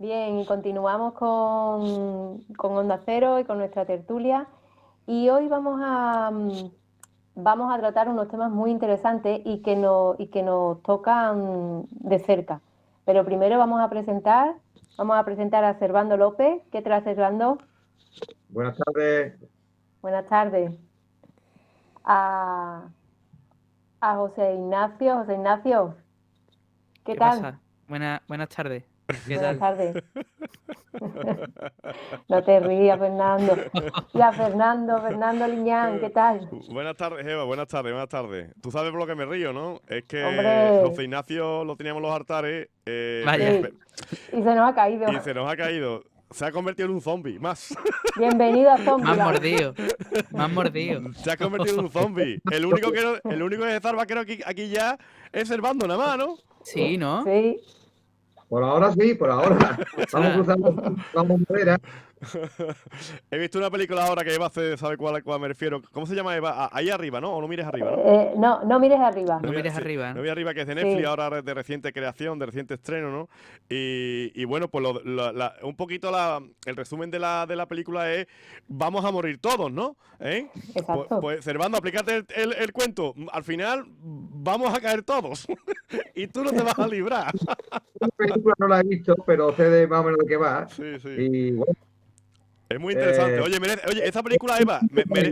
Bien, y continuamos con Onda Cero y con nuestra tertulia. Y hoy vamos a tratar unos temas muy interesantes y que nos tocan de cerca. Pero primero vamos a presentar a Servando López. ¿Qué tal, Servando? Buenas tardes. Buenas tardes. A, a José Ignacio. José Ignacio, ¿qué ¿Qué tal? pasa? Buenas tardes. ¿Qué Buenas tal? tardes. No te rías, Fernando. Y a Fernando Liñán, ¿qué tal? Buenas tardes, Eva, buenas tardes, buenas tardes. Tú sabes por lo que me río, ¿no? Es que Hombre, José Ignacio lo teníamos en los altares Vaya, sí, y se nos ha caído. y se nos ha caído. Se ha convertido en un zombie, más. Bienvenido a más Zombieland. mordido. Más mordido. Se ha convertido en un zombie. El único que salva creo que aquí ya es Servando nada más, ¿no? Sí, ¿no? Sí, Por ahora sí, por ahora. Vamos Ostras. cruzando la monedera. He visto una película ahora que Eva sabe cuál me refiero. ¿Cómo se llama Eva? Ahí arriba, ¿no? O no mires arriba, ¿no? no, no mires arriba. No mires Sí, arriba, no ¿no? voy arriba, que es de Netflix, Sí, ahora de reciente creación, de reciente estreno, ¿no? Y bueno, pues un poquito el resumen de la película es: vamos a morir todos, ¿no? ¿Eh? exacto. Pues Servando, aplícate el cuento. Al final vamos a caer todos y tú no te vas a librar. La película no la he visto, pero sé más o menos de qué va. Sí, sí. Y bueno, Es muy interesante. eh, Oye, esa película, Eva,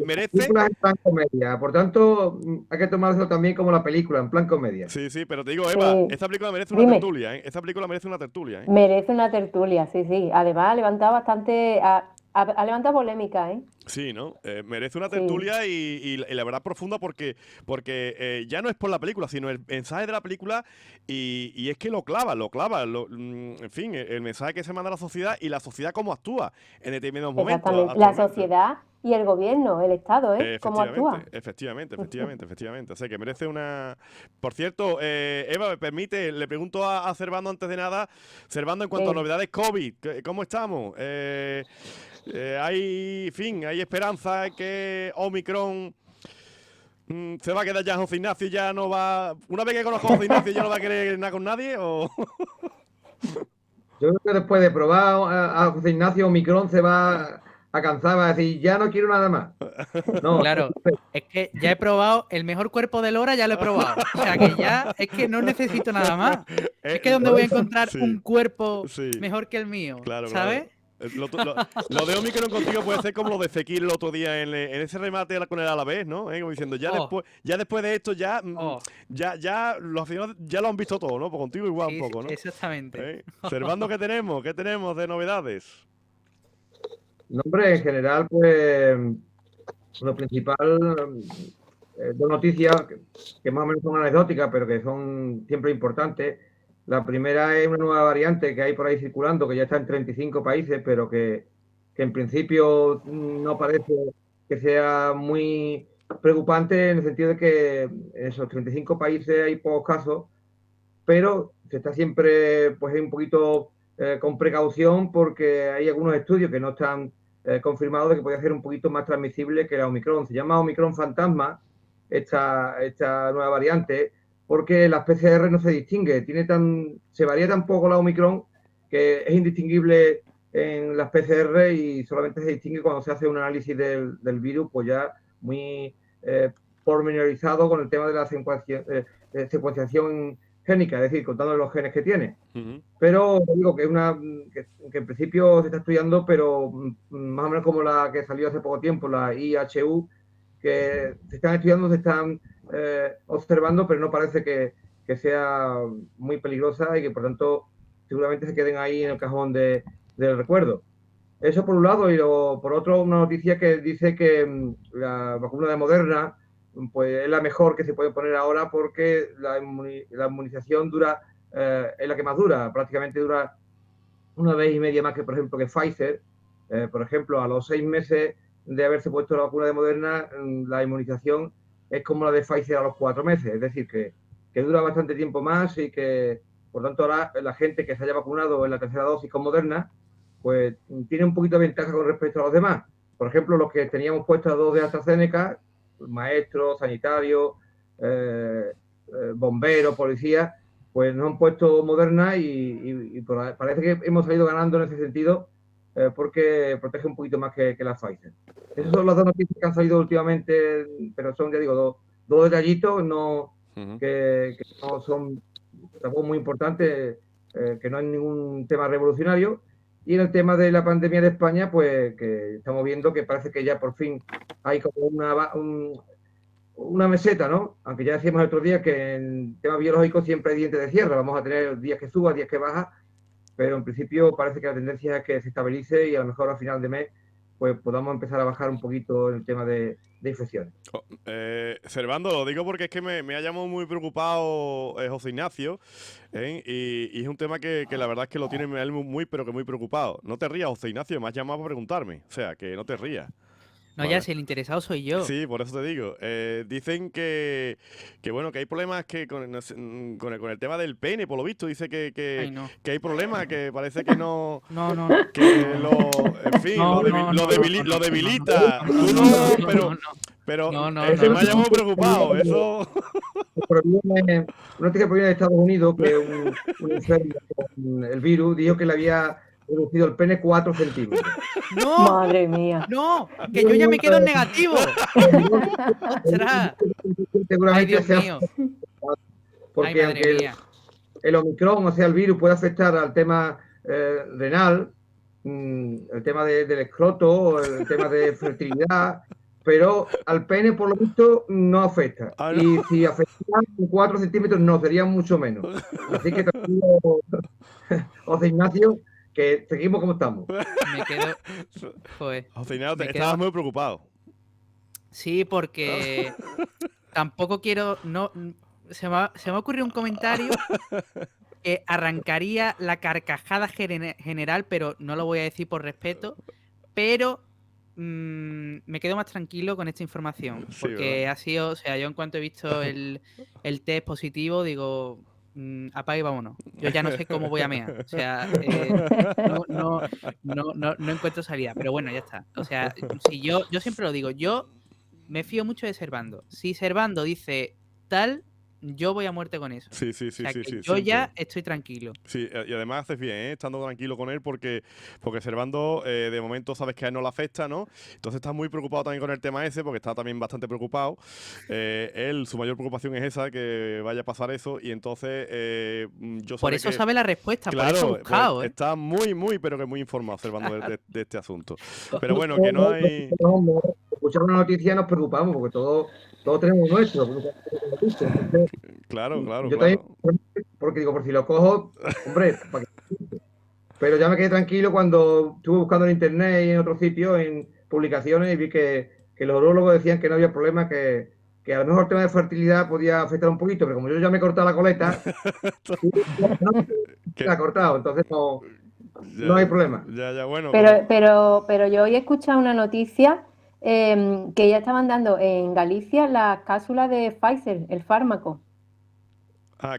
merece. película en plan comedia. Por tanto, hay que tomárselo también como la película, en plan comedia. Sí, sí, pero te digo, Eva, Sí, esta película merece una dime. tertulia, ¿eh? Esta película merece una tertulia, ¿eh? Merece una tertulia, sí, sí. Además, ha levantado bastante, ha levantado polémica, ¿eh? Sí, ¿no? Merece una Sí, tertulia y la verdad profunda porque ya no es por la película, sino el mensaje de la película y es que lo clava, en fin, el mensaje que se manda a la sociedad y la sociedad cómo actúa en determinados momentos exactamente. La actualmente, ¿no? sociedad y el gobierno, el Estado, ¿eh? ¿Cómo Efectivamente, actúa? efectivamente. O sea, que merece una... Por cierto, Eva, me permite, le pregunto a Servando antes de nada, Servando, en cuanto a Sí. novedades COVID, ¿cómo estamos? Hay esperanza en que Omicron se va a quedar ya José Ignacio y ya no va... Una vez que conozco a José Ignacio ya no va a querer nada con nadie, o... Yo creo que después de probar a José Ignacio Omicron se va a cansar, va a decir, ya no quiero nada más. No, Claro. Es que ya he probado el mejor cuerpo de Lora, ya lo he probado. O sea que ya es que no necesito nada más. Es que ¿dónde Lo- voy a encontrar sí, un cuerpo sí. mejor que el mío? Claro, claro. ¿Sabes? Lo de Omicron contigo puede ser como lo de Fekir el otro día en ese remate con el Alavés, ¿no? Como diciendo, Oh, ya después de esto, oh. ya los aficionados ya lo han visto todo, ¿no? Pues contigo igual un Sí, poco, ¿no? exactamente. Servando, ¿qué tenemos? ¿Qué tenemos de novedades? no, hombre, en general, pues lo principal, dos noticias que más o menos son anecdóticas, pero que son siempre importantes. La primera es una nueva variante que hay por ahí circulando, que ya está en 35 países, pero que en principio no parece que sea muy preocupante en el sentido de que en esos 35 países hay pocos casos, pero se está siempre pues un poquito con precaución porque hay algunos estudios que no están confirmados de que puede ser un poquito más transmisible que la Omicron. Se llama Omicron fantasma, esta nueva variante, porque las PCR no se distingue, se varía tan poco la Omicron que es indistinguible en las PCR y solamente se distingue cuando se hace un análisis del virus, pues ya muy pormenorizado con el tema de la secuenciación génica, es decir, contando los genes que tiene. Ujú. Pero digo que en principio se está estudiando, pero más o menos como la que salió hace poco tiempo, la IHU, que se están estudiando, se están observando, pero no parece que sea muy peligrosa y que por tanto seguramente se queden ahí en el cajón del recuerdo. Eso por un lado, y por otro, una noticia que dice que la vacuna de Moderna pues es la mejor que se puede poner ahora porque la inmunización dura, es la que más dura, prácticamente dura una vez y media más que, por ejemplo, que Pfizer. Por ejemplo, a los 6 meses de haberse puesto la vacuna de Moderna, la inmunización es como la de Pfizer a los 4 meses, es decir, que dura bastante tiempo más y que, por tanto, ahora la gente que se haya vacunado en la tercera dosis con Moderna, pues tiene un poquito de ventaja con respecto a los demás. Por ejemplo, los que teníamos puestas dos de AstraZeneca, maestros, sanitarios, bomberos, policías, pues nos han puesto Moderna y parece que hemos salido ganando en ese sentido porque protege un poquito más que la Pfizer. Esas son las dos noticias que han salido últimamente, pero son, ya digo, dos detallitos que no son tampoco muy importantes, que no hay ningún tema revolucionario. Y en el tema de la pandemia de España, pues que estamos viendo que parece que ya por fin hay como una meseta, ¿no? Aunque ya decíamos el otro día que en tema biológico siempre hay dientes de sierra, vamos a tener días que suba, días que baja, pero en principio parece que la tendencia es que se estabilice y a lo mejor a final de mes pues podamos empezar a bajar un poquito el tema de infecciones. Servando, lo digo porque es que me ha llamado muy preocupado José Ignacio, y es un tema que la verdad es que lo tiene él muy, pero que muy preocupado. No te rías, José Ignacio, me has llamado para preguntarme, o sea, que no te rías. No, Vale. ya, si el interesado soy yo. Sí, por eso te digo. Dicen que bueno, que hay problemas que con el tema del pene, por lo visto. Dice Ay, no. que hay problemas, que parece que no. No, no. Que en fin, No, lo debilita. Tú no, pero Eso me ha llamado preocupado. Eso. una noticia que proviene de Estados Unidos, que un enfermo con el virus dijo que le había reducido el pene 4 centímetros. ¡No! Madre mía. ¡No! ¡Que yo ya me quedo en negativo! ¡Ostras! ¡Ay, Seguramente Dios sea mío! porque ¡Ay, aunque madre mía! el Omicron, o sea, el virus puede afectar al tema renal, el tema del escroto, el tema de fertilidad, pero al pene, por lo visto, no afecta. Ah, ¿no? Y si afectara 4 centímetros, no, sería mucho menos. Así que tranquilo, José Ignacio, que seguimos como estamos. Me quedo... Joder. José Ignacio, Me estabas quedo- muy preocupado. Sí, porque tampoco quiero... No, se me ha ocurrido un comentario que arrancaría la carcajada general, pero no lo voy a decir por respeto. Pero me quedo más tranquilo con esta información. Sí, Porque ¿verdad? ha sido... O sea, yo en cuanto he visto el test positivo, digo... apaga y vámonos. Yo ya no sé cómo voy a mear. O sea, no encuentro salida. Pero bueno, ya está. O sea, si yo siempre lo digo, yo me fío mucho de Servando. Si Servando dice tal, yo voy a muerte con eso. Sí, O sea, que sí, yo ya siempre. estoy tranquilo. Sí, y además haces bien, estando tranquilo con él porque Servando de momento sabes que a él no le afecta, ¿no? Entonces estás muy preocupado también con el tema ese porque está también bastante preocupado. Él, su mayor preocupación es esa, que vaya a pasar eso y entonces yo Por sé eso que... sabe la respuesta, por eso he Claro, buscado, pues ¿eh? está muy, pero que muy informado Servando de este asunto. Pero bueno, que no hay... Escuchar una noticia nos preocupamos porque todos tenemos nuestro. Entonces, Claro, yo también, porque digo, por si lo cojo, hombre, pero ya me quedé tranquilo cuando estuve buscando en internet y en otros sitios, en publicaciones, y vi que los urólogos decían que no había problema, que a lo mejor el tema de fertilidad podía afectar un poquito, pero como yo ya me he cortado la coleta, que- la he cortado, entonces no hay ya, problema. ya, bueno. Pero yo hoy he escuchado una noticia que ya estaban dando en Galicia las cápsulas de Pfizer, el fármaco.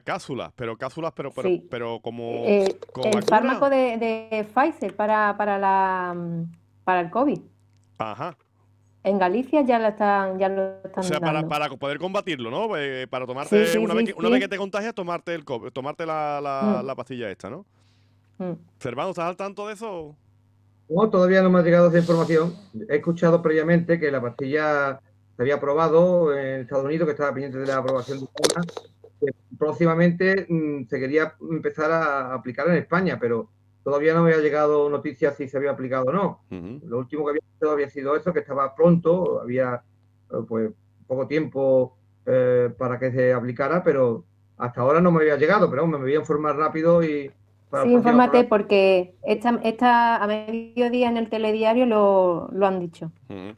Cápsulas, pero Sí. como El vacuna. fármaco de Pfizer para el COVID. Ajá. En Galicia ya lo están O sea, dando. para poder combatirlo, ¿no? Para tomarte Sí, una sí, vez sí. que te contagias, tomarte Mm, la pastilla esta, ¿no? mm. Servando, ¿estás al tanto de eso? No, todavía no me ha llegado esa información. He escuchado previamente que la pastilla se había aprobado en Estados Unidos, que estaba pendiente de la aprobación de una, que próximamente se quería empezar a aplicar en España, pero todavía no me había llegado noticias si se había aplicado o no. Ujú. Lo último que había sido eso, que estaba pronto, había pues poco tiempo para que se aplicara, pero hasta ahora no me había llegado, pero me voy a informar rápido y para el Sí, próximo infórmate programa. porque a mediodía en el telediario lo han dicho. Ujú.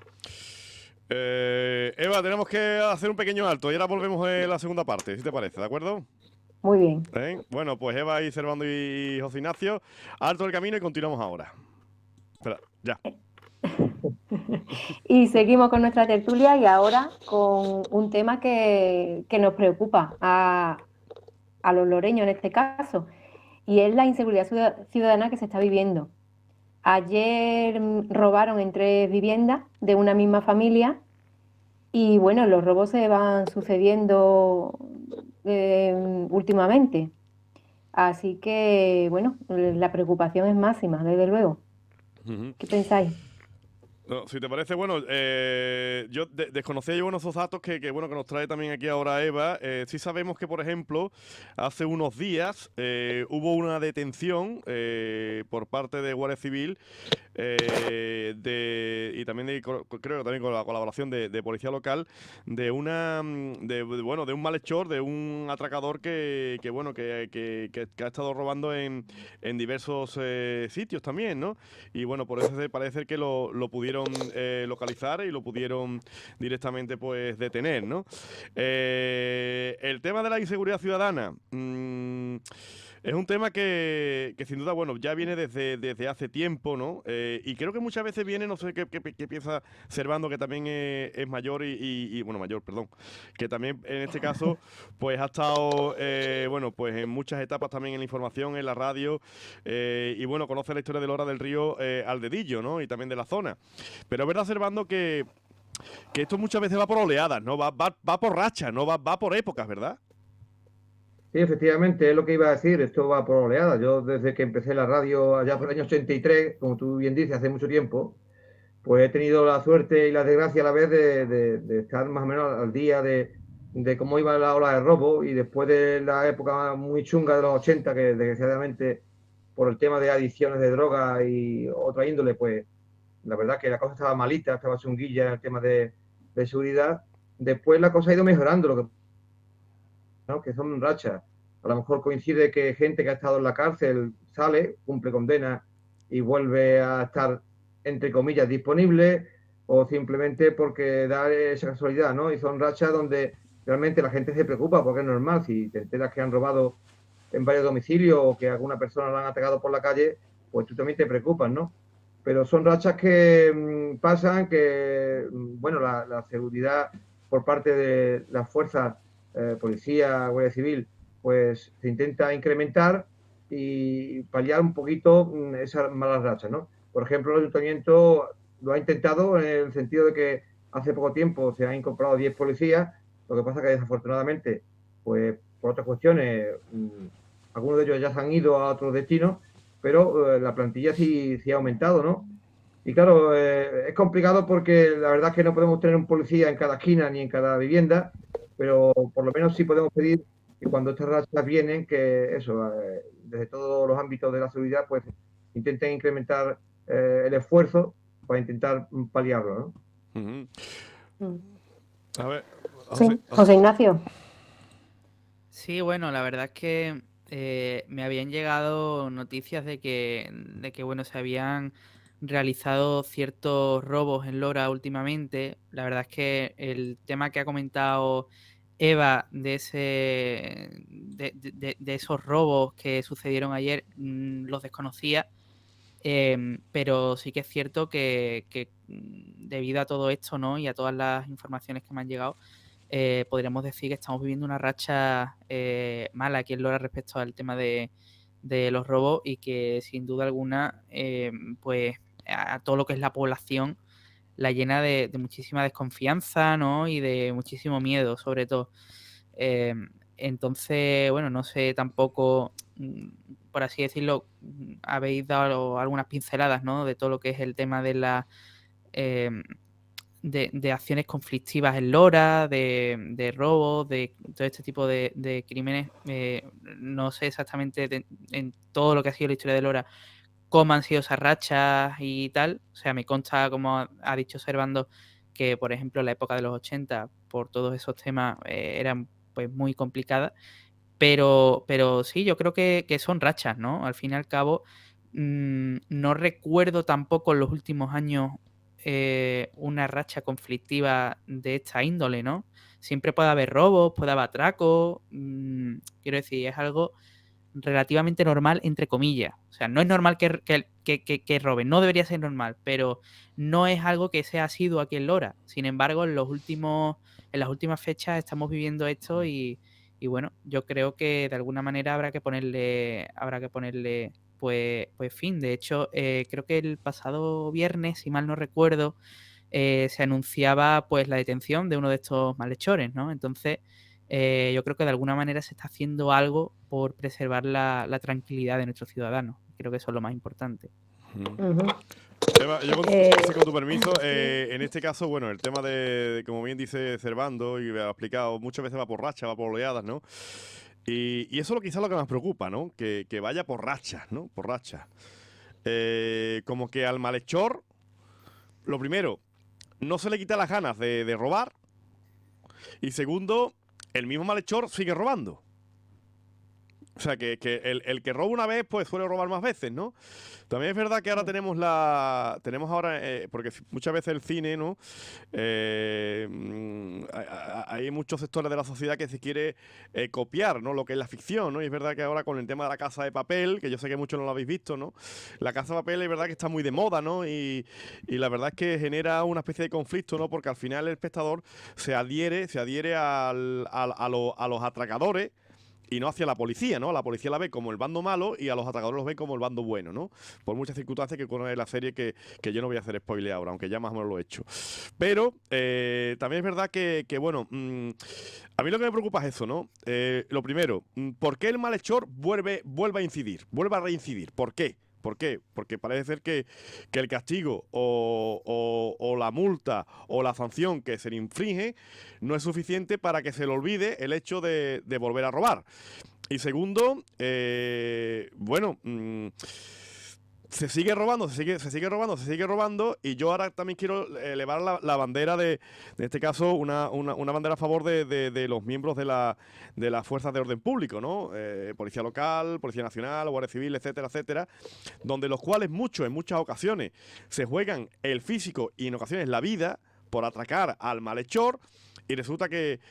Eva, tenemos que hacer un pequeño alto y ahora volvemos en la segunda parte, si te parece, ¿de acuerdo? Muy bien. Bueno, pues Eva y Servando y José Ignacio, alto el camino y continuamos ahora. Espera, ya. Y seguimos con nuestra tertulia y ahora con un tema que nos preocupa a los loreños en este caso, y es la inseguridad ciudadana que se está viviendo. Ayer robaron en 3 viviendas de una misma familia y bueno, los robos se van sucediendo últimamente. Así que, bueno, la preocupación es máxima, desde luego. Ujú. ¿Qué pensáis? No, si te parece, bueno, yo desconocía yo unos esos datos bueno, que nos trae también aquí ahora Eva. Sí sabemos que, por ejemplo, hace unos días hubo una detención por parte de Guardia Civil y también creo que también con la colaboración de policía local bueno, de un malhechor, de un atracador bueno, que ha estado robando en diversos sitios también, ¿no? Y bueno, por eso parece que lo pudieron localizar y lo pudieron directamente pues detener, ¿no? El tema de la inseguridad ciudadana. Es un tema que sin duda, bueno, ya viene desde hace tiempo, ¿no? Y creo que muchas veces viene, no sé qué piensa Servando, que también es mayor bueno, mayor, perdón, que también en este caso, pues ha estado, bueno, pues en muchas etapas también en la información, en la radio, y bueno, conoce la historia de Lora del Río al dedillo, ¿no? Y también de la zona. Pero es verdad, Servando, que esto muchas veces va por oleadas, ¿no? Va por rachas, ¿no? Va por épocas, ¿verdad? Sí, efectivamente, es lo que iba a decir, esto va por oleadas. Yo desde que empecé la radio allá por el año 83, como tú bien dices, hace mucho tiempo, pues he tenido la suerte y la desgracia a la vez de estar más o menos al día de cómo iba la ola de robo, y después de la época muy chunga de los 80, que desgraciadamente por el tema de adicciones de droga y otra índole, pues la verdad que la cosa estaba malita, estaba chunguilla en el tema de seguridad. Después la cosa ha ido mejorando, lo que, ¿no? Que son rachas. A lo mejor coincide que gente que ha estado en la cárcel sale, cumple condena y vuelve a estar, entre comillas, disponible, o simplemente porque da esa casualidad, ¿no? Y son rachas donde realmente la gente se preocupa, porque es normal. Si te enteras que han robado en varios domicilios o que alguna persona la han atacado por la calle, pues tú también te preocupas, ¿no? Pero son rachas que pasan, que, bueno, la seguridad por parte de las fuerzas, policía, Guardia Civil, pues se intenta incrementar y paliar un poquito esas malas rachas, ¿no? Por ejemplo, el ayuntamiento lo ha intentado en el sentido de que hace poco tiempo se han incorporado 10 policías, lo que pasa que desafortunadamente, pues por otras cuestiones, algunos de ellos ya se han ido a otros destinos, pero la plantilla sí ha aumentado, ¿no? Y claro, es complicado porque la verdad es que no podemos tener un policía en cada esquina ni en cada vivienda, pero por lo menos sí podemos pedir que cuando estas rachas vienen, que eso, desde todos los ámbitos de la seguridad, pues intenten incrementar el esfuerzo para intentar paliarlo, ¿no? Ujú. Mm. A ver, Sí, José Ignacio. Sí, bueno, la verdad es que me habían llegado noticias de que, bueno, se habían realizado ciertos robos en Lora últimamente. La verdad es que el tema que ha comentado Eva de esos robos que sucedieron ayer, los desconocía. Pero sí que es cierto que debido a todo esto, ¿no? Y a todas las informaciones que me han llegado, podríamos decir que estamos viviendo una racha mala aquí en Lora respecto al tema de los robos, y que sin duda alguna, pues a todo lo que es la población la llena de muchísima desconfianza, ¿no? Y de muchísimo miedo, sobre todo. Entonces, bueno, no sé tampoco, por así decirlo, habéis dado algunas pinceladas, ¿no? De todo lo que es el tema de la de acciones conflictivas en Lora, de robos, de todo este tipo de crímenes. No sé exactamente en todo lo que ha sido la historia de Lora cómo han sido esas rachas y tal. O sea, me consta, como ha dicho Servando, que, por ejemplo, la época de los 80, por todos esos temas, eran pues muy complicadas. Pero sí, yo creo que son rachas, ¿no? Al fin y al cabo, no recuerdo tampoco en los últimos años una racha conflictiva de esta índole, ¿no? Siempre puede haber robos, puede haber atracos. Quiero decir, es algo relativamente normal, entre comillas. O sea, no es normal que roben, no debería ser normal, pero no es algo que sea asiduo aquí en Lora. Sin embargo, en las últimas fechas estamos viviendo esto y bueno, yo creo que de alguna manera habrá que ponerle pues fin. De hecho, creo que el pasado viernes, si mal no recuerdo, se anunciaba pues la detención de uno de estos malhechores, ¿no? Entonces, yo creo que de alguna manera se está haciendo algo por preservar la tranquilidad de nuestros ciudadanos. Creo que eso es lo más importante. Ujú. Eva, yo con tu permiso, en este caso, bueno, el tema como bien dice Servando y ha explicado, muchas veces va por racha, va por oleadas, ¿no? Y eso es quizás lo que más preocupa, ¿no? Que vaya por rachas, ¿no? Por rachas. Como que al malhechor, lo primero, no se le quita las ganas de robar. Y segundo, el mismo malhechor sigue robando. O sea, que el que roba una vez, pues suele robar más veces, ¿no? También es verdad que ahora tenemos ahora, porque muchas veces el cine, ¿no? Hay muchos sectores de la sociedad que se quiere copiar, ¿no? Lo que es la ficción, ¿no? Y es verdad que ahora con el tema de La Casa de Papel, que yo sé que muchos no lo habéis visto, ¿no? La Casa de Papel es verdad que está muy de moda, ¿no? Y la verdad es que genera una especie de conflicto, ¿no? Porque al final el espectador se adhiere a los atracadores y no hacia la policía, ¿no? La policía la ve como el bando malo y a los atracadores los ven como el bando bueno, ¿no? Por muchas circunstancias que conoce la serie que yo no voy a hacer spoiler ahora, aunque ya más o menos lo he hecho. Pero también es verdad que bueno, a mí lo que me preocupa es eso, ¿no? Lo primero, ¿por qué el malhechor vuelve a incidir? Vuelve a reincidir. ¿Por qué? ¿Por qué? Porque parece ser que el castigo o la multa o la sanción que se le inflige no es suficiente para que se le olvide el hecho de volver a robar. Y segundo, bueno, se sigue robando, se sigue robando, y yo ahora también quiero elevar la bandera en este caso, una bandera a favor de los miembros de las fuerzas de orden público, ¿no? Policía local, Policía Nacional, Guardia Civil, etcétera, etcétera, donde los cuales en muchas ocasiones, se juegan el físico y en ocasiones la vida por atracar al malhechor, y resulta que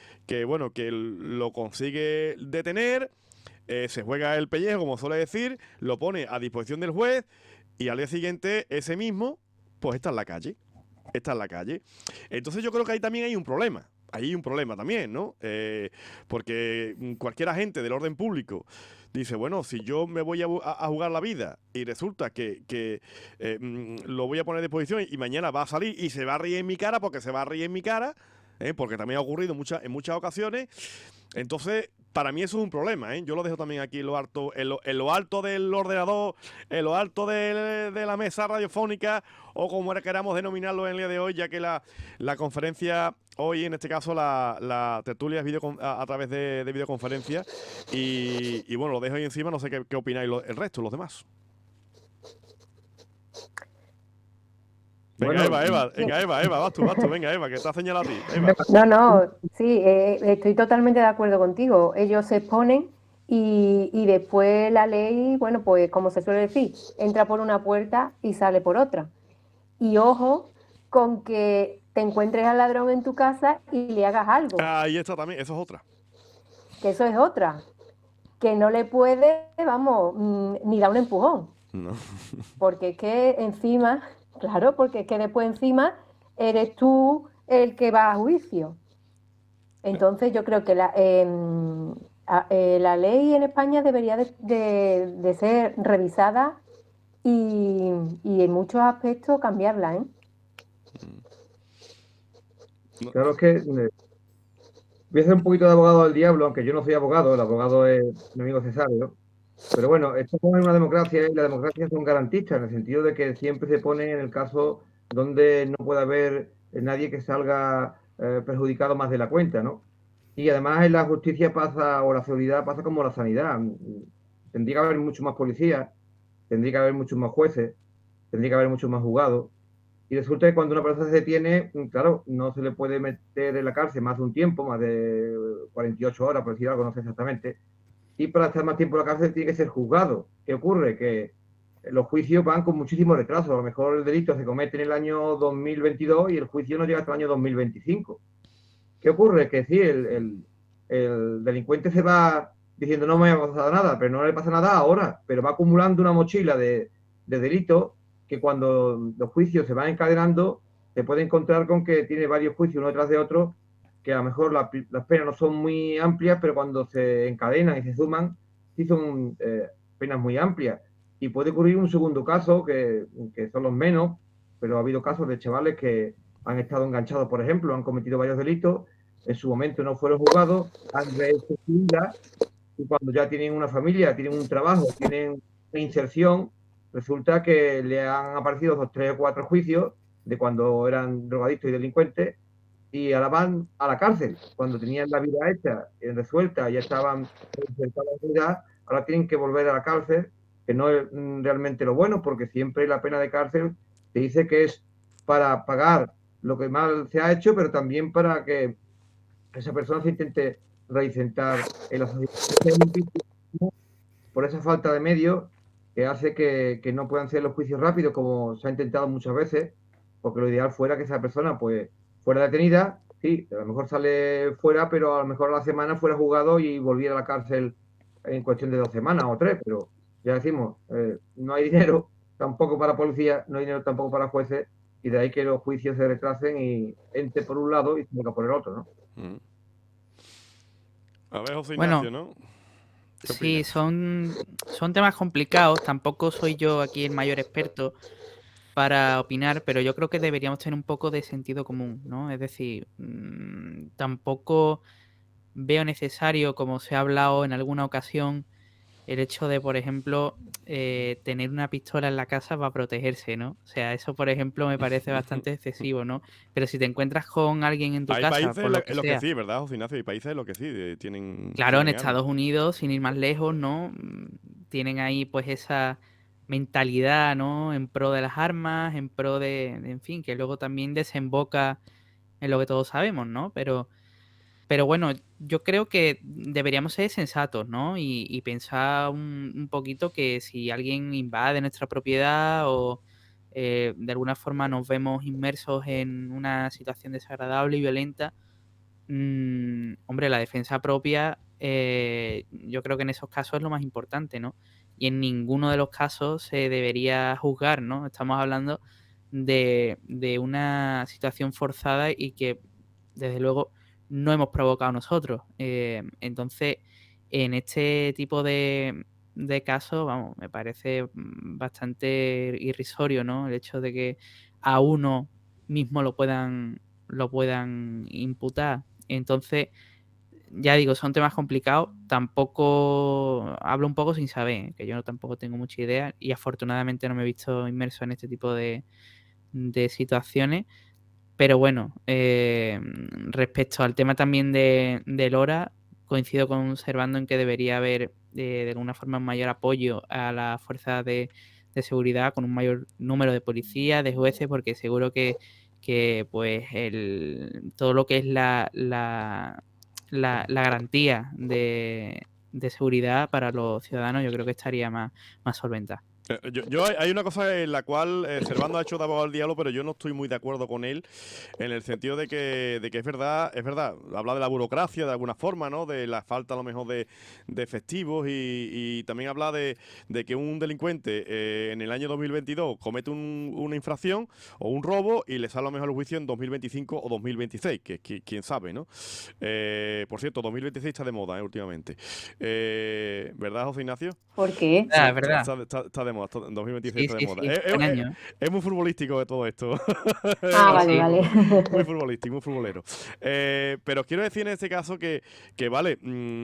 lo consigue detener, se juega el pellejo, como suele decir, lo pone a disposición del juez y al día siguiente ese mismo, pues está en la calle. Entonces yo creo que ahí también hay un problema. Ahí hay un problema también, ¿no? Porque cualquier agente del orden público dice, bueno, si yo me voy a jugar la vida y resulta que lo voy a poner a disposición y mañana va a salir y se va a reír en mi cara porque porque también ha ocurrido en muchas ocasiones. Entonces, para mí eso es un problema, ¿eh? Yo lo dejo también aquí en lo alto del ordenador, en lo alto de la mesa radiofónica, o como queramos denominarlo en el día de hoy, ya que la conferencia hoy, en este caso la tertulia es a través de videoconferencia, y bueno, lo dejo ahí encima, no sé qué opináis el resto, los demás. Venga, Bueno, Eva, vas tú, venga, Eva, que te ha señalado a ti. Eva. No, sí, estoy totalmente de acuerdo contigo. Ellos se exponen y después la ley, bueno, pues como se suele decir, entra por una puerta y sale por otra. Y ojo con que te encuentres al ladrón en tu casa y le hagas algo, Ahí está también, eso es otra. que eso es otra, que no le puede, vamos, ni dar un empujón. No. Porque es que encima, claro, porque es que después encima eres tú el que va a juicio. Entonces yo creo que la ley en España debería de ser revisada y en muchos aspectos cambiarla, ¿eh? claro que voy a ser un poquito de abogado del diablo, aunque yo no soy abogado, el abogado es mi amigo Cesario. Pero bueno, estamos en una democracia y la democracia son garantistas, en el sentido de que siempre se pone en el caso donde no puede haber nadie que salga perjudicado más de la cuenta, ¿no? Y además en la justicia pasa, o la seguridad pasa como la sanidad. Tendría que haber mucho más policías, tendría que haber muchos más jueces, tendría que haber muchos más juzgados. Y resulta que cuando una persona se detiene, claro, no se le puede meter en la cárcel más de un tiempo, más de 48 horas, por decir algo, no sé exactamente. Y para estar más tiempo en la cárcel tiene que ser juzgado. ¿Qué ocurre? Que los juicios van con muchísimo retraso. A lo mejor el delito se comete en el año 2022 y el juicio no llega hasta el año 2025. ¿Qué ocurre? Que sí, el delincuente se va diciendo no me ha pasado nada, pero no le pasa nada ahora, pero va acumulando una mochila de delitos que cuando los juicios se van encadenando, se puede encontrar con que tiene varios juicios uno detrás de otro, que a lo mejor las penas no son muy amplias, pero cuando se encadenan y se suman, sí son penas muy amplias. Y puede ocurrir un segundo caso, que son los menos, pero ha habido casos de chavales que han estado enganchados, por ejemplo, han cometido varios delitos, en su momento no fueron juzgados, han rehecho su vida y cuando ya tienen una familia, tienen un trabajo, tienen una inserción, resulta que le han aparecido 2, 3 o 4 juicios de cuando eran drogadictos y delincuentes y ahora van a la cárcel. Cuando tenían la vida hecha, resuelta, ya estaban reinsertados en la vida, ahora tienen que volver a la cárcel, que no es realmente lo bueno, porque siempre la pena de cárcel te dice que es para pagar lo que mal se ha hecho, pero también para que esa persona se intente reinsertar en la sociedad. Por esa falta de medios que hace que no puedan ser los juicios rápidos como se ha intentado muchas veces, porque lo ideal fuera que esa persona pues fuera detenida, sí, a lo mejor sale fuera, pero a lo mejor a la semana fuera juzgado y volviera a la cárcel en cuestión de 2 semanas o 3, pero ya decimos, no hay dinero tampoco para policía, no hay dinero tampoco para jueces, y de ahí que los juicios se retrasen y entre por un lado y se por el otro, ¿no? A ver, José Bueno, Ignacio, ¿no? ¿Qué sí, opinas? son temas complicados. Tampoco soy yo aquí el mayor experto para opinar, pero yo creo que deberíamos tener un poco de sentido común, ¿no? Es decir, tampoco veo necesario, como se ha hablado en alguna ocasión, el hecho de, por ejemplo, tener una pistola en la casa para protegerse, ¿no? O sea, eso, por ejemplo, me parece bastante excesivo, ¿no? Pero si te encuentras con alguien en tu Hay casa, países por en lo que los que sea, sí, ¿verdad, José Ignacio? Hay países en los que sí claro, en tienen Estados armas. Unidos, sin ir más lejos, ¿no? Tienen ahí pues esa mentalidad, ¿no? En pro de las armas, en pro en fin, que luego también desemboca en lo que todos sabemos, ¿no? Pero bueno, yo creo que deberíamos ser sensatos, ¿no? Y pensar un poquito que si alguien invade nuestra propiedad o de alguna forma nos vemos inmersos en una situación desagradable y violenta, hombre, la defensa propia, yo creo que en esos casos es lo más importante, ¿no? Y en ninguno de los casos se debería juzgar, ¿no? Estamos hablando de una situación forzada y que, desde luego, no hemos provocado nosotros. Entonces, en este tipo de casos, vamos, me parece bastante irrisorio, ¿no? El hecho de que a uno mismo lo puedan imputar. Entonces, ya digo, son temas complicados. Tampoco hablo un poco sin saber, que yo tampoco tengo mucha idea y afortunadamente no me he visto inmerso en este tipo de situaciones. Pero bueno, respecto al tema también de Lora, coincido con Servando en que debería haber de alguna forma un mayor apoyo a las fuerzas de seguridad, con un mayor número de policías, de jueces, porque seguro que pues todo lo que es la garantía de seguridad para los ciudadanos, yo creo que estaría más solventada. Hay una cosa en la cual Servando ha hecho de abogado al diablo, pero yo no estoy muy de acuerdo con él, en el sentido de que es verdad, habla de la burocracia de alguna forma, ¿no? De la falta a lo mejor de efectivos y también habla de que un delincuente en el año 2022 comete una infracción o un robo y le sale a lo mejor el juicio en 2025 o 2026, que quién sabe, ¿no? Por cierto, 2026 está de moda, últimamente. ¿Verdad, José Ignacio? ¿Por qué? Ah, es verdad. Está de moda, 2026 Sí, está de sí, moda. sí, buen año. Es muy futbolístico de todo esto. Ah, Sí, vale, sí. vale. Muy futbolístico, muy futbolero. Pero quiero decir en este caso que vale,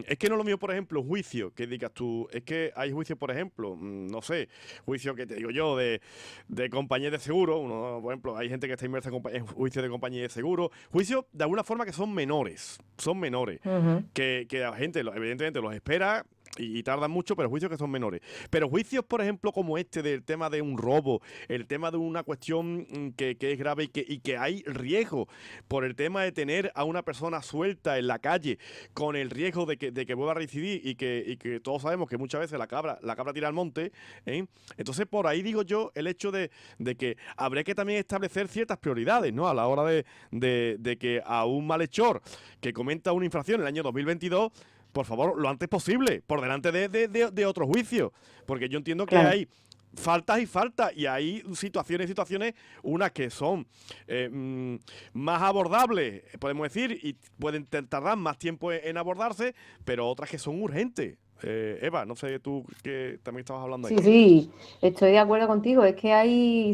es que no es lo mío, por ejemplo, juicio, que digas tú, es que hay juicios, por ejemplo, no sé, juicio que te digo yo, de compañías de seguro, por ejemplo, hay gente que está inmersa en juicios de compañías de seguro, juicios de alguna forma que son menores, Ujú. que la gente evidentemente los espera y tardan mucho, pero juicios que son menores. Pero juicios, por ejemplo, como este del tema de un robo, el tema de una cuestión que es grave y que hay riesgo por el tema de tener a una persona suelta en la calle con el riesgo de que vuelva a reincidir y que todos sabemos que muchas veces la cabra tira al monte, ¿eh? Entonces, por ahí digo yo el hecho de que habría que también establecer ciertas prioridades, ¿no? A la hora de que a un malhechor que cometa una infracción en el año 2022, por favor, lo antes posible, por delante de otro juicio. Porque yo entiendo que Claro. hay faltas y hay situaciones, unas que son más abordables, podemos decir, y pueden tardar más tiempo en abordarse, pero otras que son urgentes. Eva, no sé tú que también estabas hablando ahí. Sí, sí, estoy de acuerdo contigo. Es que hay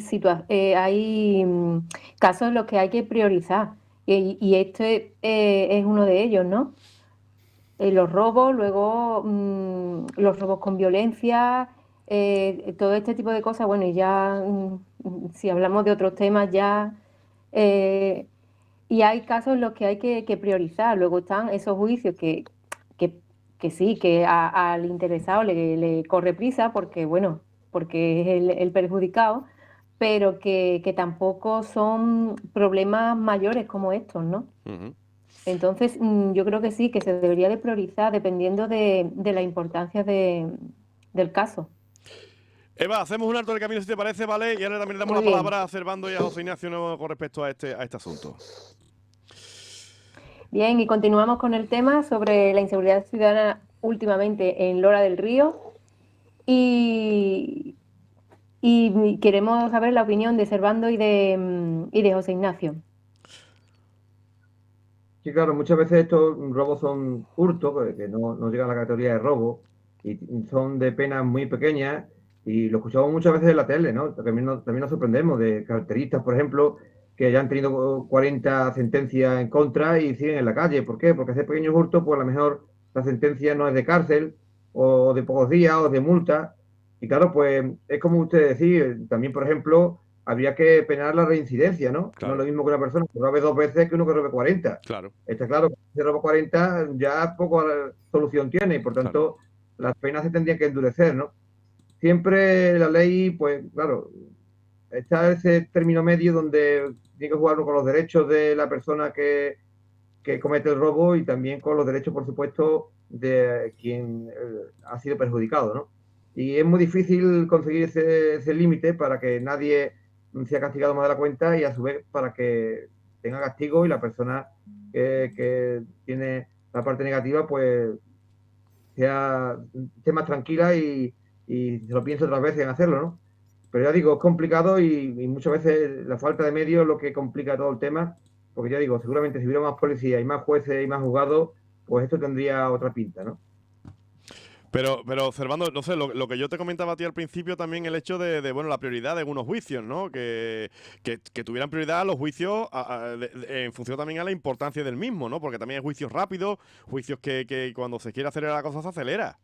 casos en los que hay que priorizar. Y este es uno de ellos, ¿no? Los robos, luego los robos con violencia, todo este tipo de cosas. Bueno, y ya si hablamos de otros temas ya, eh, y hay casos en los que hay que priorizar. Luego están esos juicios que, que sí, que al interesado le corre prisa porque, bueno, porque es el perjudicado, pero que tampoco son problemas mayores como estos, ¿no? Ujú. Entonces, yo creo que sí, que se debería de priorizar dependiendo de la importancia del caso. Eva, hacemos un alto del camino si te parece, ¿vale? Y ahora también le damos Muy la bien. palabra a Servando y a José Ignacio ¿no? con respecto a este asunto. Bien, y continuamos con el tema sobre la inseguridad ciudadana últimamente en Lora del Río. Y, y queremos saber la opinión de Servando y de José Ignacio. Sí, claro, muchas veces estos robos son hurtos, que no llegan a la categoría de robo, y son de penas muy pequeñas, y lo escuchamos muchas veces en la tele, ¿no? También nos sorprendemos de carteristas, por ejemplo, que ya han tenido 40 sentencias en contra y siguen en la calle. ¿Por qué? Porque hacer pequeños hurtos, pues a lo mejor la sentencia no es de cárcel, o de pocos días, o de multa, y claro, pues es como usted decía, también, por ejemplo, habría que penar la reincidencia, ¿no? No es lo Claro, mismo que una persona que robe 2 veces que uno que robe 40. claro, Está claro que si roba 40 ya poco solución tiene y por claro. tanto las penas se tendrían que endurecer, ¿no? Siempre la ley, pues claro, está ese término medio donde tiene que jugar uno con los derechos de la persona que comete el robo y también con los derechos, por supuesto, de quien ha sido perjudicado, ¿no? Y es muy difícil conseguir ese límite para que nadie sea castigado más de la cuenta y a su vez para que tenga castigo y la persona que tiene la parte negativa pues esté más tranquila y se lo piense otras veces en hacerlo, ¿no? Pero ya digo, es complicado y muchas veces la falta de medios es lo que complica todo el tema, porque ya digo, seguramente si hubiera más policía y más jueces y más juzgados, pues esto tendría otra pinta, ¿no? Pero Servando, no sé, lo que yo te comentaba a ti al principio también el hecho bueno, la prioridad de algunos juicios, ¿no? Que tuvieran prioridad los juicios en función también a la importancia del mismo, ¿no? Porque también hay juicios rápidos, juicios que cuando se quiere acelerar la cosa se acelera.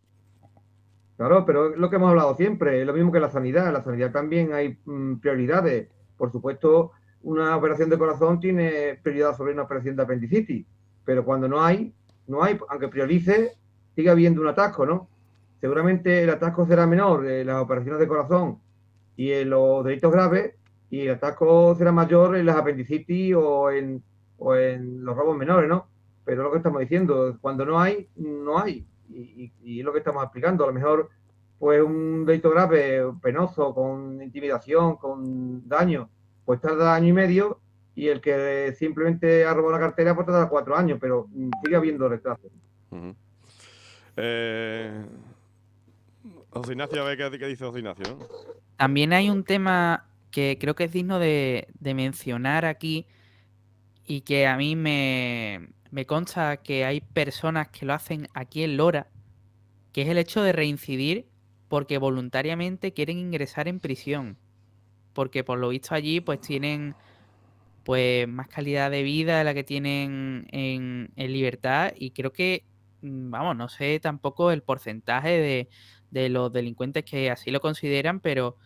Claro, pero es lo que hemos hablado siempre, es lo mismo que la sanidad. En la sanidad también hay prioridades. Por supuesto, una operación de corazón tiene prioridad sobre una operación de apendicitis, pero cuando no hay, aunque priorice, sigue habiendo un atasco, ¿no? Seguramente el atasco será menor en las operaciones de corazón y en los delitos graves, y el atasco será mayor en las apendicitis o en los robos menores, ¿no? Pero es lo que estamos diciendo, cuando no hay, no hay. Y es lo que estamos explicando. A lo mejor, pues un delito grave, penoso, con intimidación, con daño, pues tarda año y medio, y el que simplemente ha robado la cartera, pues tarda 4 años, pero sigue habiendo retraso. Ujú. Eh, José Ignacio, a ver qué dice José Ignacio, ¿no? También hay un tema que creo que es digno de mencionar aquí y que a mí me consta que hay personas que lo hacen aquí en Lora, que es el hecho de reincidir porque voluntariamente quieren ingresar en prisión. Porque por lo visto allí pues tienen pues más calidad de vida de la que tienen en libertad y creo que, vamos, no sé tampoco el porcentaje de los delincuentes que así lo consideran, pero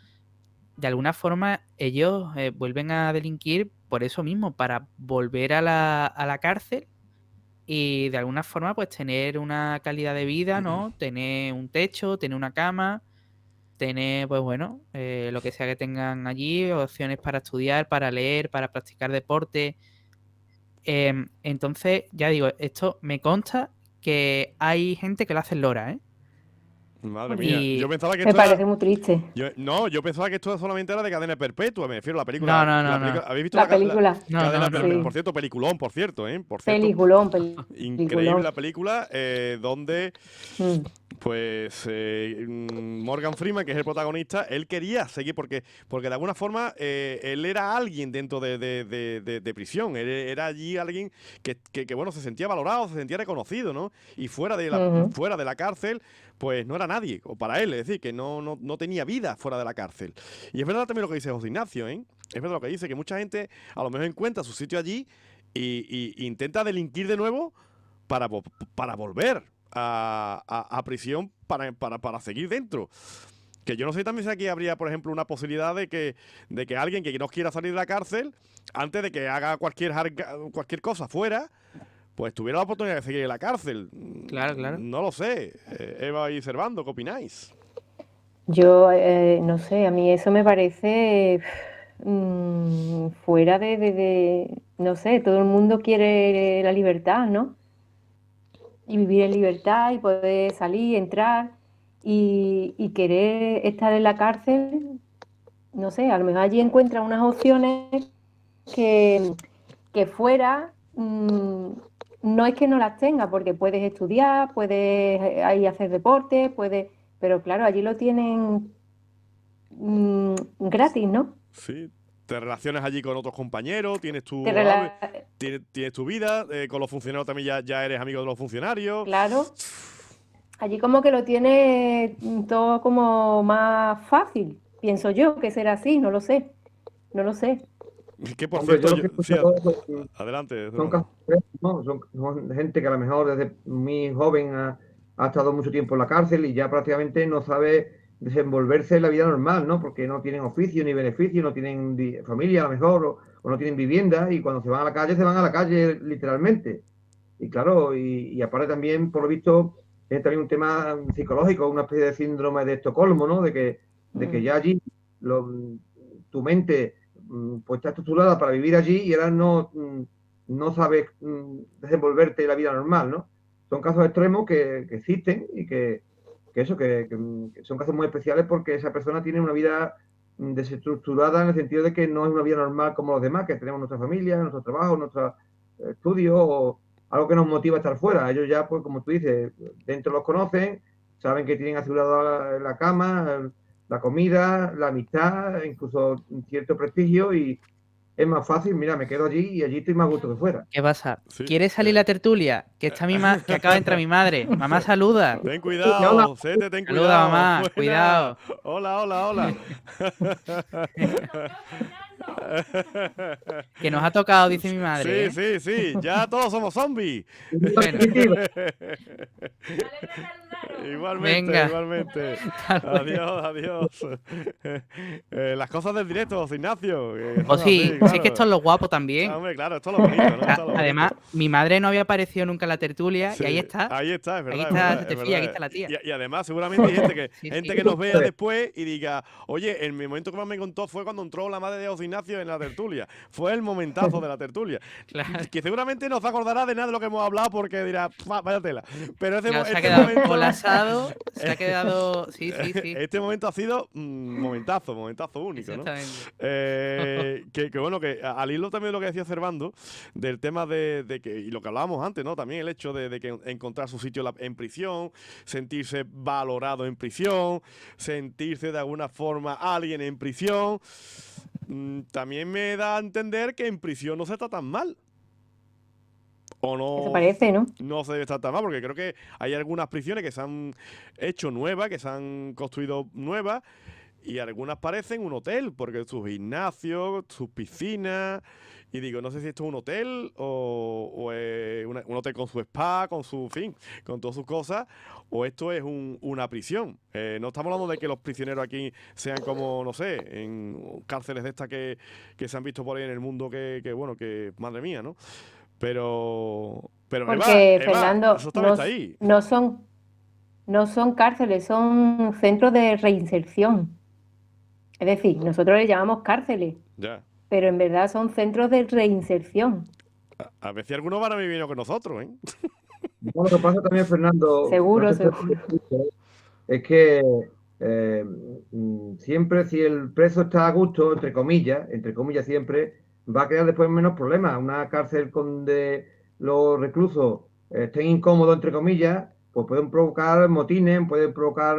de alguna forma ellos vuelven a delinquir por eso mismo, para volver a la cárcel y de alguna forma pues tener una calidad de vida, ¿no? Tener un techo, tener una cama, tener pues bueno, lo que sea que tengan allí, opciones para estudiar, para leer, para practicar deporte. Entonces, ya digo, esto me consta que hay gente que lo hace en Lora, ¿eh? Madre Pues, mía, yo Y pensaba que me esto era... parece muy triste. Yo pensaba que esto solamente era de cadena perpetua, me refiero a la no, película. no, La no, película no. ¿habéis visto La película, No, no, cadena no, perpetua? sí. Por cierto, peliculón, por cierto, ¿eh? Por cierto, Peliculón, increíble peliculón. la película, donde Mm. pues Morgan Freeman, que es el protagonista, él quería seguir porque de alguna forma él era alguien dentro de prisión. Él era allí alguien que, bueno, se sentía valorado, se sentía reconocido, ¿no? Y Ujú. fuera de la cárcel, pues no era nadie, o para él, es decir, que no tenía vida fuera de la cárcel. Y es verdad también lo que dice José Ignacio, ¿eh? Es verdad lo que dice, que mucha gente a lo mejor encuentra su sitio allí y intenta delinquir de nuevo para volver a prisión para seguir dentro. Que yo no sé también si aquí habría, por ejemplo, una posibilidad de que alguien que no quiera salir de la cárcel, antes de que haga cualquier cosa fuera, pues tuviera la oportunidad de seguir en la cárcel. Claro, claro. No lo sé. Eva y Servando, ¿qué opináis? Yo no sé, a mí eso me parece fuera no sé, todo el mundo quiere la libertad, ¿no? Y vivir en libertad y poder salir, entrar y querer estar en la cárcel, no sé, a lo mejor allí encuentran unas opciones que fuera no es que no las tenga, porque puedes estudiar, puedes ahí hacer deporte, pero claro, allí lo tienen gratis, ¿no? Sí. Te relacionas allí con otros compañeros, tienes tu, Te rela- tienes tu vida, con los funcionarios también ya eres amigo de los funcionarios. Claro, allí como que lo tiene todo como más fácil, pienso yo, que será así, no lo sé, no lo sé. Que por Hombre, yo cierto, lo que he sí, escuchado adelante. son casos, ¿no? Son gente que a lo mejor desde muy joven ha estado mucho tiempo en la cárcel y ya prácticamente no sabe desenvolverse en la vida normal, ¿no? Porque no tienen oficio ni beneficio, no tienen familia a lo mejor, o no tienen vivienda, y cuando se van a la calle, se van a la calle literalmente. Y claro, y aparte también, por lo visto, es también un tema psicológico, una especie de síndrome de Estocolmo, ¿no? De que ya allí tu mente pues está estructurada para vivir allí y ahora no sabes desenvolverte en la vida normal, ¿no? Son casos extremos que existen y que son casos muy especiales porque esa persona tiene una vida desestructurada en el sentido de que no es una vida normal como los demás, que tenemos nuestra familia, nuestro trabajo, nuestro estudio o algo que nos motiva a estar fuera. Ellos ya, pues como tú dices, dentro los conocen, saben que tienen asegurado la cama, la comida, la amistad, incluso cierto prestigio y es más fácil, mira, me quedo allí y allí estoy más a gusto que fuera. ¿Qué pasa? Sí, ¿Quieres salir la tertulia? Que está que acaba de entrar mi madre. Mamá, saluda. Ten Hola. cuidado, Sete, ten Saluda, cuidado. mamá. Buena. Cuidado. Hola, hola, hola. Que nos ha tocado, dice mi madre. Sí, sí. Ya todos somos zombies. Bueno, Igualmente, venga. igualmente. Hasta luego. Adiós. Las cosas del directo, José Ignacio. Que O son sí, así, sí es que claro. esto es lo guapo también. Hombre, claro, esto es lo bonito, ¿no? Esto es lo Además, bonito. mi madre no había aparecido nunca en la tertulia y ahí Sí, está. ahí está, es verdad, Aquí es está verdad, es Setefía, aquí verdad. está la tía. Y además, seguramente hay gente Sí, gente sí. que nos vea después y diga, oye, el momento que más me contó fue cuando entró la madre de José Ignacio en la tertulia. Fue el momentazo de la tertulia. Claro. Que seguramente no se acordará de nada de lo que hemos hablado porque dirá, vaya tela. Pero Claro, se ha este quedado momento. colapsado, se ha quedado. Sí, sí, sí. Este momento ha sido momentazo único, ¿no? Exactamente. Que bueno, que al hilo también de lo que decía Servando, del tema de que, y lo que hablábamos antes, ¿no? También el hecho de que encontrar su sitio en prisión, sentirse valorado en prisión, sentirse de alguna forma alguien en prisión, también me da a entender que en prisión no se está tan mal. O Eso no, parece, ¿no? no se debe estar tan mal, porque creo que hay algunas prisiones que se han hecho nuevas, que se han construido nuevas, y algunas parecen un hotel, porque sus gimnasios, sus piscinas, y digo, no sé si esto es un hotel o es un hotel con su spa, con su fin, con todas sus cosas, o esto es una prisión. No estamos hablando de que los prisioneros aquí sean como, no sé, en cárceles de estas que se han visto por ahí en el mundo bueno, que madre mía, ¿no? Pero Porque, Eva, Fernando, eso también está ahí. no son cárceles, son centros de reinserción. Es decir, nosotros le llamamos cárceles, Ya. pero en verdad son centros de reinserción. A ver si algunos van a vivir con nosotros, ¿eh? Bueno, lo que pasa también, Fernando, no Seguro, sé si seguro. es que siempre si el preso está a gusto, entre comillas siempre, va a quedar después menos problemas. Una cárcel donde los reclusos estén incómodos, entre comillas, pues pueden provocar motines, pueden provocar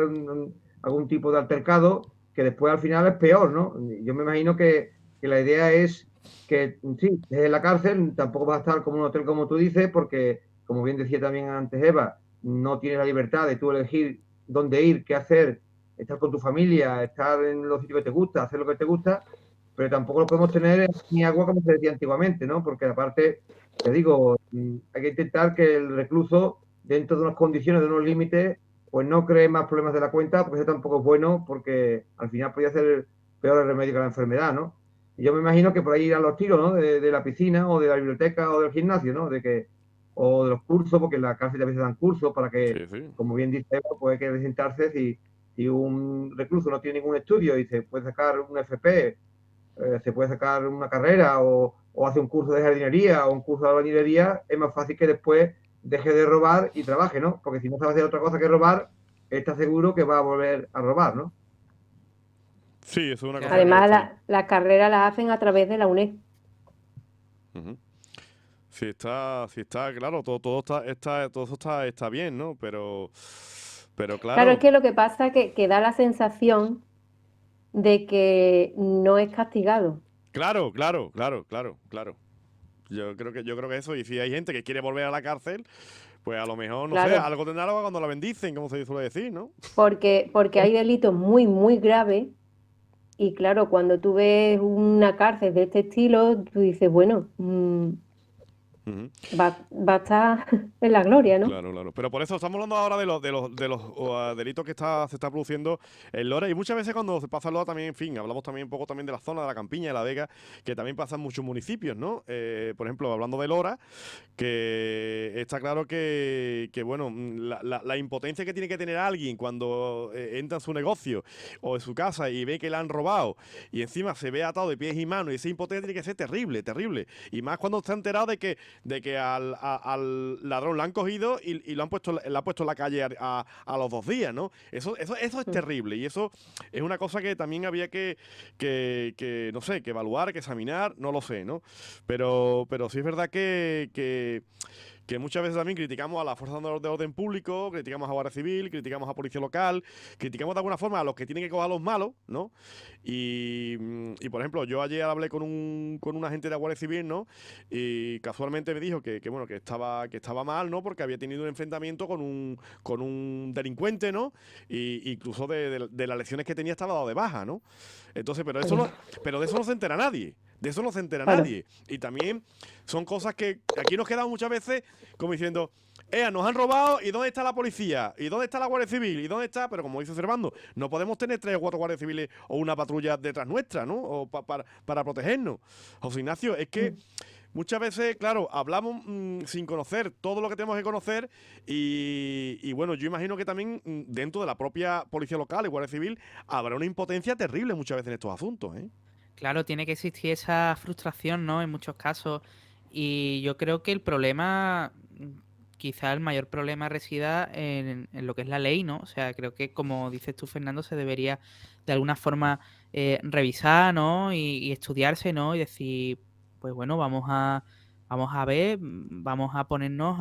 algún tipo de altercado que después al final es peor, ¿no? Yo me imagino que la idea es que sí, desde la cárcel tampoco va a estar como un hotel como tú dices, porque como bien decía también antes Eva, no tienes la libertad de tú elegir dónde ir, qué hacer, estar con tu familia, estar en los sitios que te gusta, hacer lo que te gusta, pero tampoco lo podemos tener ni agua como se decía antiguamente, ¿no? Porque aparte te digo, hay que intentar que el recluso, dentro de unas condiciones, de unos límites, pues no cree más problemas de la cuenta, porque eso tampoco es bueno, porque al final podría ser peor el remedio que la enfermedad, ¿no? Y yo me imagino que por ahí irán los tiros, ¿no? De la piscina o de la biblioteca o del gimnasio, ¿no? O de los cursos, porque en la cárcel a veces dan cursos para que, Sí, sí. como bien dice Eva, pues hay que sentarse si un recluso no tiene ningún estudio y se puede sacar un FP, se puede sacar una carrera o hace un curso de jardinería o un curso de albañilería, es más fácil que después deje de robar y trabaje, ¿no? Porque si no sabe hacer otra cosa que robar, está seguro que va a volver a robar, ¿no? Sí, eso es una cosa Claro. que Además, está ahí. las carreras las hacen a través de la UNED. Ujú. Sí está, claro, todo eso está bien, ¿no? Pero Claro, es claro, que lo que pasa es que da la sensación de que no es castigado. claro. Yo creo que eso, y si hay gente que quiere volver a la cárcel, pues a lo mejor, no sé, Claro, algo tendrá algo cuando la bendicen, como se suele decir, ¿no? porque hay delitos muy, muy graves y claro, cuando tú ves una cárcel de este estilo, tú dices, bueno, Ujú. va a estar en la gloria, ¿no? Claro. Pero por eso estamos hablando ahora de los delitos que se está produciendo en Lora. Y muchas veces cuando se pasa en Lora también, en fin, hablamos también un poco también de la zona de la Campiña, de la Vega, que también pasan muchos municipios, ¿no? Por ejemplo, hablando de Lora, que está claro bueno, la impotencia que tiene que tener alguien cuando entra en su negocio o en su casa y ve que le han robado y encima se ve atado de pies y manos, y esa impotencia tiene que ser terrible. Y más cuando está enterado de que al ladrón lo han cogido y lo han puesto, le han puesto en la calle a los 2 días, ¿no? Eso es Mm. terrible, y eso es una cosa que también había que no sé, que evaluar, que examinar, no lo sé, ¿no? Pero sí es verdad que muchas veces también criticamos a las fuerzas de orden público, criticamos a Guardia Civil, criticamos a Policía Local, criticamos de alguna forma a los que tienen que coger a los malos, ¿no? Y por ejemplo, yo ayer hablé con un agente de la Guardia Civil, ¿no? Y casualmente me dijo bueno, que estaba mal, ¿no? Porque había tenido un enfrentamiento con un delincuente, ¿no? Y incluso de las lesiones que tenía estaba dado de baja, ¿no? Entonces, pero de eso no se entera nadie. De eso no se entera Claro. nadie. Y también son cosas que aquí nos quedamos muchas veces como diciendo, nos han robado, ¿y dónde está la policía? ¿Y dónde está la Guardia Civil? ¿Y dónde está? Pero como dice Servando, no podemos tener 3 o 4 guardias civiles o una patrulla detrás nuestra, ¿no? O para protegernos. José Ignacio, es que Mm. muchas veces, claro, hablamos sin conocer todo lo que tenemos que conocer, y bueno, yo imagino que también dentro de la propia policía local y Guardia Civil habrá una impotencia terrible muchas veces en estos asuntos, ¿eh? Claro, tiene que existir esa frustración, ¿no? En muchos casos. Y yo creo que el problema, quizá el mayor problema resida en lo que es la ley, ¿no? O sea, creo que, como dices tú, Fernando, se debería de alguna forma revisar, ¿no? Y estudiarse, ¿no? Y decir, pues bueno, vamos a ver, vamos a ponernos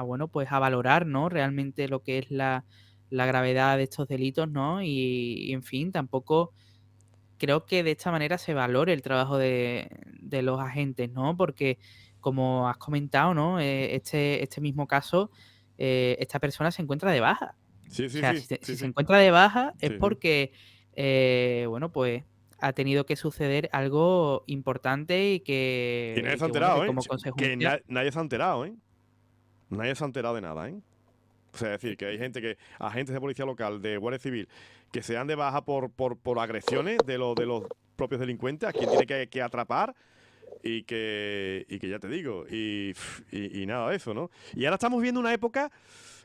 bueno, pues a valorar, ¿no? Realmente lo que es la gravedad de estos delitos, ¿no? Y en fin, tampoco creo que de esta manera se valore el trabajo de los agentes, ¿no? Porque, como has comentado, ¿no? Este mismo caso, esta persona se encuentra de baja. Sí, O sí, sea, sí, si sí, se sí. encuentra de baja es Sí, sí. porque, bueno, pues ha tenido que suceder algo importante y Y que, nadie y se ha que bueno, enterado, que ¿eh? como consecuencia, Nadie se ha enterado, ¿eh? Nadie se ha enterado de nada, ¿eh? O sea, es decir, que hay agentes de policía local, de Guardia Civil, que se dan de baja por agresiones de los propios delincuentes, a quien tiene que atrapar, y que ya te digo, y nada de eso, ¿no? Y ahora estamos viendo una época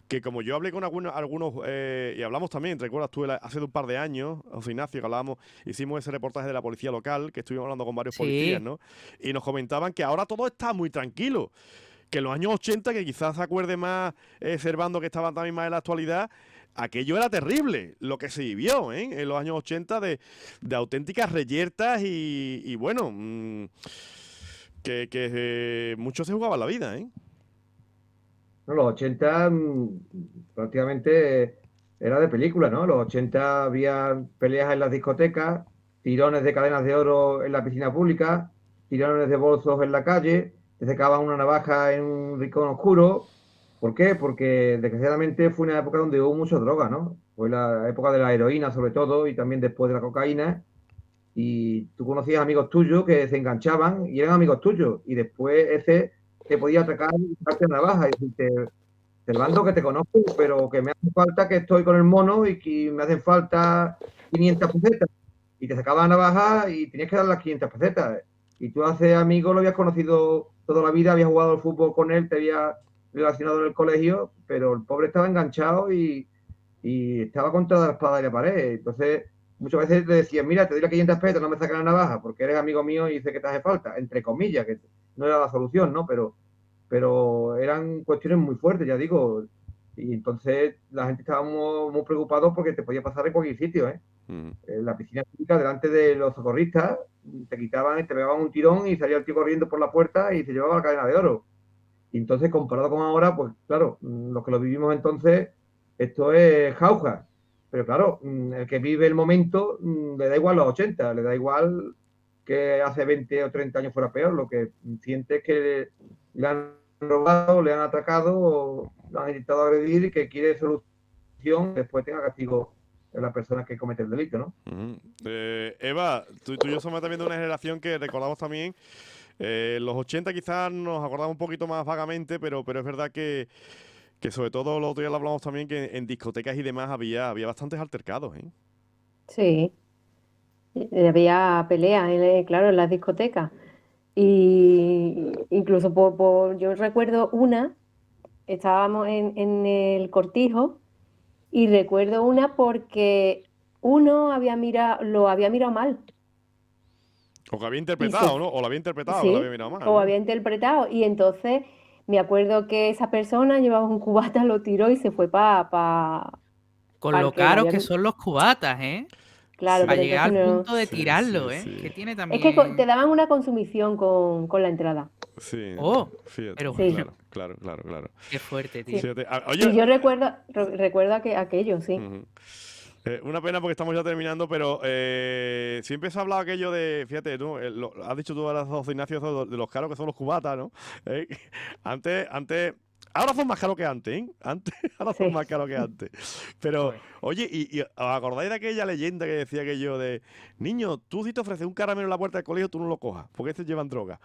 que, como yo hablé con algunos y hablamos también, recuerdas tú, hace un par de años, José Ignacio, que hicimos ese reportaje de la policía local, que estuvimos hablando con varios policías, sí, ¿no? Y nos comentaban que ahora todo está muy tranquilo, que en los años 80, que quizás se acuerde más Servando, que estaba también más en la actualidad, aquello era terrible, lo que se vivió, ¿eh? En los años 80 de auténticas reyertas, y bueno, mucho se jugaba la vida, ¿eh? No, los 80 prácticamente era de película, ¿no? Los 80 había peleas en las discotecas, tirones de cadenas de oro en la piscina pública, tirones de bolsos en la calle, te sacaban una navaja en un rincón oscuro. ¿Por qué? Porque desgraciadamente fue una época donde hubo mucha droga, ¿no? Fue la época de la heroína sobre todo y también después de la cocaína. Y tú conocías amigos tuyos que se enganchaban y eran amigos tuyos. Y después ese te podía atacar y sacarte una navaja y decirte, Servando, que te conozco, pero que me hace falta, que estoy con el mono y que me hacen falta 500 pesetas. Y te sacaba la navaja y tenías que dar las 500 pesetas. Y tú hace amigo, lo habías conocido toda la vida, habías jugado al fútbol con él, te habías relacionado en el colegio, pero el pobre estaba enganchado y estaba contra la espada y la pared. Entonces, muchas veces le decían, mira, te doy las 500 pesetas, no me saques la navaja, porque eres amigo mío y sé que te hace falta, entre comillas, que no era la solución, ¿no? Pero eran cuestiones muy fuertes, ya digo. Y entonces la gente estaba muy preocupado porque te podía pasar en cualquier sitio, ¿eh? En la piscina pública, delante de los socorristas, te quitaban, te pegaban un tirón y salía el tío corriendo por la puerta y se llevaba la cadena de oro. Y entonces, comparado con ahora, pues claro, los que lo vivimos entonces, esto es jauja. Pero claro, el que vive el momento le da igual los 80, le da igual que hace 20 o 30 años fuera peor. Lo que siente es que le han robado, le han atacado, o lo han intentado agredir y que quiere solución, después tenga castigo de la persona que comete el delito, ¿no? Eva, tú y yo somos también de una generación que recordamos también. Los 80 quizás nos acordamos un poquito más vagamente, pero es verdad que sobre todo los otro día lo hablamos también, que en discotecas y demás había bastantes altercados, ¿eh? Sí, había peleas, claro, en las discotecas. Y incluso yo recuerdo estábamos en el Cortijo y recuerdo una porque uno lo había mirado mal. O que había Y interpretado, ¿no? O lo había interpretado, o lo había sí, mirado mal, o ¿no? había interpretado. Y entonces me acuerdo que esa persona llevaba un cubata, lo tiró y se fue para Con el lo que lo caros había... que son los cubatas, ¿eh? Claro, Para pero llegar entonces al no... punto de Sí, tirarlo, sí, ¿eh? sí. Que tiene Es que te también... daban una consumición con la entrada. Sí, Oh, fíjate, pero Sí, bueno, claro. qué fuerte, tío. sí. Fíjate, Y oye, yo recuerdo aquello, sí. ujú. Una pena porque estamos ya terminando, pero siempre se ha hablado aquello de, fíjate, tú, has dicho tú a las dos, Ignacio, eso de los caros que son los cubatas, ¿no? Eh, antes, ahora son más caros que antes, ¿eh? Ahora son Sí. más caros que antes. Pero, Joder. oye, ¿y os acordáis de aquella leyenda que decía aquello de, niño, tú si te ofreces un caramelo en la puerta del colegio, tú no lo cojas, porque estos llevan droga?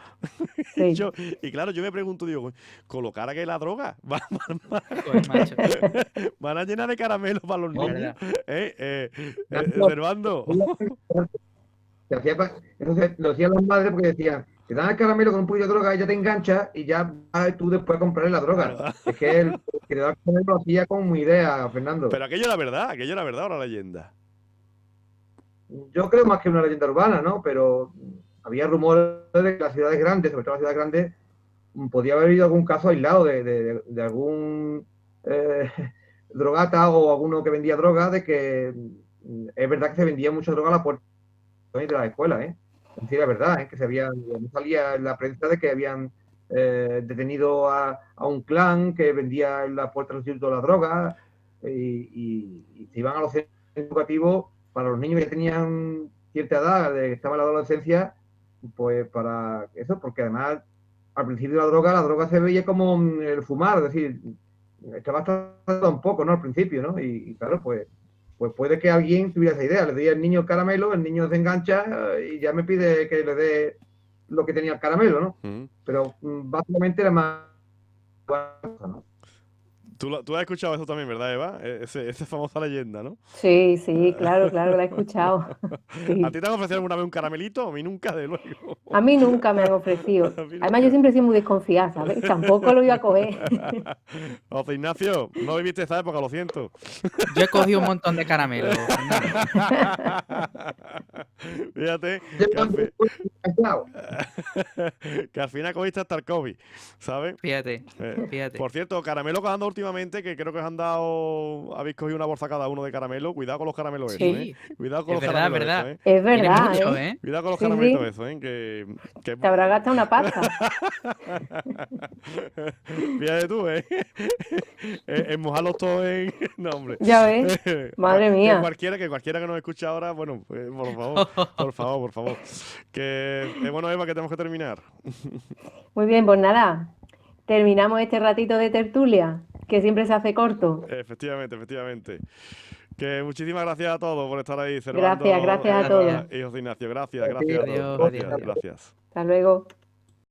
Y, Sí. yo, y claro, yo me pregunto, digo, ¿con lo cara que es la droga? Joder, macho. Van a llenar de caramelos para los Es niños. verdad. Servando. Eso lo decían las madres porque decían, te dan el caramelo con un poquito de droga y ya te enganchas y ya vas tú después a comprarle la droga. Claro. Es que el que le da el caramelo lo hacía como idea, Fernando. Pero aquello era verdad o la leyenda. Yo creo más que una leyenda urbana, ¿no? Pero había rumores de que las ciudades grandes, sobre todo las ciudades grandes, podía haber habido algún caso aislado de algún eh, drogata o alguno que vendía droga, de que es verdad que se vendía mucha droga a la puerta de las escuelas, ¿eh? Es decir, la verdad, ¿eh? Que salía en la prensa de que habían detenido a un clan que vendía en la puerta del instituto la droga y se iban a los centros educativos para los niños que tenían cierta edad, de que estaban en la adolescencia, pues para eso, porque además al principio la droga se veía como el fumar, es decir, estaba tratado un poco, ¿no? Al principio, ¿no? Y claro, pues puede que alguien tuviera esa idea, le doy al niño el caramelo, el niño se engancha y ya me pide que le dé lo que tenía el caramelo, ¿no? Mm. Pero básicamente era más... ¿no? Tú has escuchado eso también, ¿verdad, Eva? Esa famosa leyenda, ¿no? Sí, claro, la he escuchado. ¿A ti Sí. te han ofrecido alguna vez un caramelito? A mí nunca, de luego. A mí nunca me han ofrecido. A mí Además, yo nunca. siempre he sido muy desconfiada, ¿sabes? Tampoco lo iba a coger. José Ignacio, no viviste esa época, lo siento. Yo he cogido un montón de caramelos, Fernando. Fíjate que al final cogiste hasta el COVID, ¿sabes? Fíjate, fíjate. Por cierto, caramelo que han dado últimamente, que creo que os han dado, habéis cogido una bolsa cada uno de caramelo. Cuidado con los caramelos esos, Sí. Cuidado con Es los verdad, caramelos verdad. esos, Es Tiene verdad, mucho, ¿eh? ¿eh? Cuidado con los Sí, caramelitos sí. esos, que Te habrá gastado una pasta. fíjate tú, en mojarlos todos en... No, hombre. Ya ves. Madre mía. Que cualquiera que nos escuche ahora, bueno, por favor. Que bueno, Eva, que tenemos que terminar. Muy bien, pues nada. Terminamos este ratito de tertulia, que siempre se hace corto. Efectivamente. Que muchísimas gracias a todos por estar ahí, Servando, Gracias a Eva todos. Gracias. y José Ignacio. Gracias a Adiós, todos. adiós. Gracias. Hasta luego.